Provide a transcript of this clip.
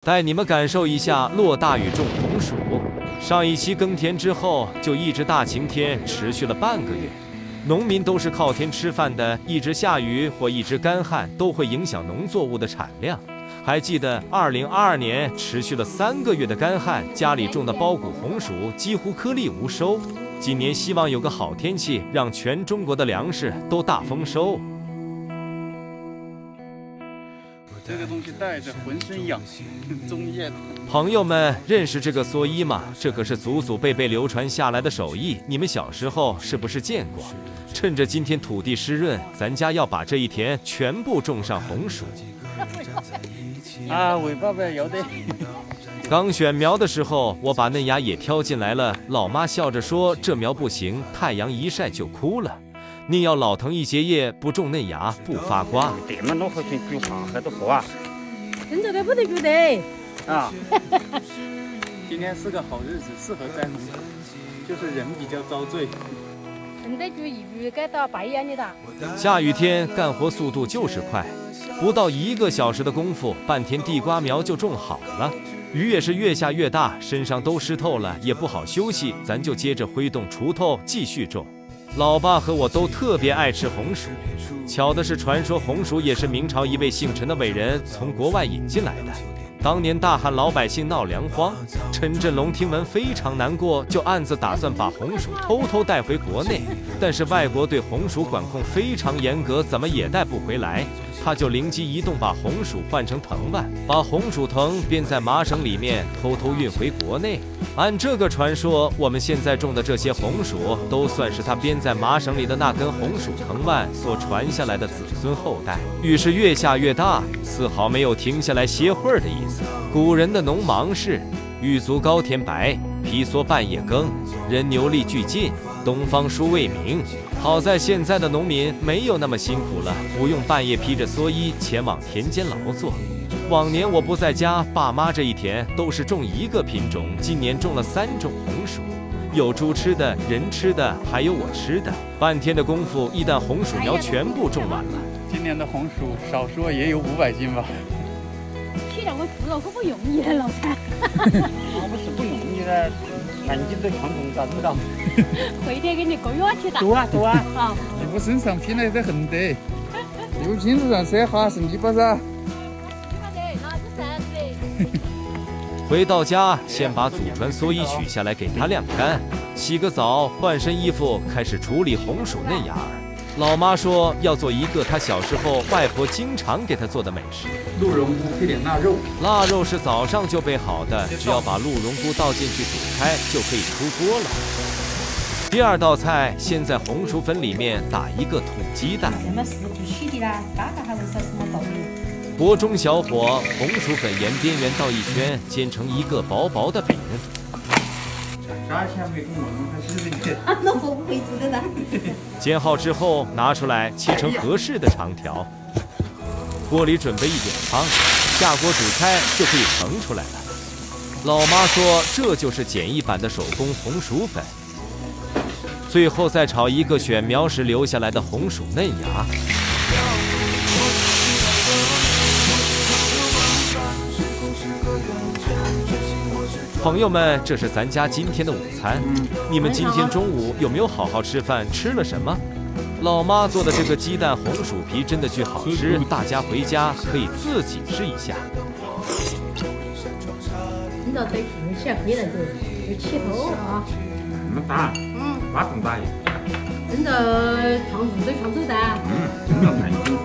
带你们感受一下落大雨种红薯。上一期耕田之后，就一直大晴天，持续了半个月。农民都是靠天吃饭的，一直下雨或一直干旱都会影响农作物的产量。还记得2022年持续了3个月的干旱，家里种的包谷红薯几乎颗粒无收。今年希望有个好天气，让全中国的粮食都大丰收。这个东西带着浑身痒，中叶的。朋友们，认识这个蓑衣吗？这可是祖祖辈辈流传下来的手艺，你们小时候是不是见过？趁着今天土地湿润，咱家要把这一田全部种上红薯。啊，尾巴呗，有的。刚选苗的时候，我把嫩芽也挑进来了。老妈笑着说：“这苗不行，太阳一晒就枯了。宁要老藤一结叶，不种嫩芽不发瓜。”这么弄好像句话还都活啊！真这个不得觉得啊！今天是个好日子，适合栽红薯，就是人比较遭罪。真的就雨该到白眼里的。下雨天干活速度就是快，不到1个小时的功夫，半田地瓜苗就种好了。雨也是越下越大，身上都湿透了，也不好休息，咱就接着挥动锄头继续种。老爸和我都特别爱吃红薯，巧的是，传说红薯也是明朝一位姓陈的伟人从国外引进来的。当年大旱，老百姓闹粮荒，陈振龙听闻非常难过，就暗自打算把红薯偷偷带回国内。但是外国对红薯管控非常严格，怎么也带不回来。他就灵机一动，把红薯换成藤蔓，把红薯藤编在麻绳里面，偷偷运回国内。按这个传说，我们现在种的这些红薯，都算是他编在麻绳里的那根红薯藤蔓所传下来的子孙后代。雨是越下越大，丝毫没有停下来歇会儿的意思。古人的农忙是：玉足高田白，皮缩半夜耕，人牛力俱进，东方书未明。好在现在的农民没有那么辛苦了，不用半夜披着蓑衣前往田间劳作。往年我不在家，爸妈这一田都是种1个品种，今年种了3种红薯，有猪吃的，人吃的，还有我吃的。半天的功夫，一担红薯苗全部种完了。今年的红薯少说也有500斤吧。体谅我猪肉可不容易了，老三。我们是不容易的，全斤都强种咋知道？回天给你个月去的。多啊多啊！啊，你不身上拼来得很的，6斤路上3哈是你不是？回到家，先把祖传蓑衣取下来给它晾干，洗个澡，换身衣服，开始处理红薯嫩芽儿。老妈说要做一个她小时候外婆经常给她做的美食——鹿茸菇配点腊肉。腊肉是早上就备好的，只要把鹿茸菇倒进去煮开，就可以出锅了。第2道菜，先在红薯粉里面打一个土鸡蛋。锅中小火，红薯粉沿边缘倒一圈，煎成一个薄薄的饼。煎好之后拿出来切成合适的长条。锅里准备一点汤，下锅煮开就可以盛出来了。老妈说这就是简易版的手工红薯粉。最后再炒一个选苗时留下来的红薯嫩芽。朋友们，这是咱家今天的午餐。你们今天中午有没有好好吃饭？吃了什么？老妈做的这个鸡蛋红薯皮真的巨好吃，大家回家可以自己试一下。你到对皮下黑了就起头啊。那么大？那更大一点。真的长日子长走的。真的蛮精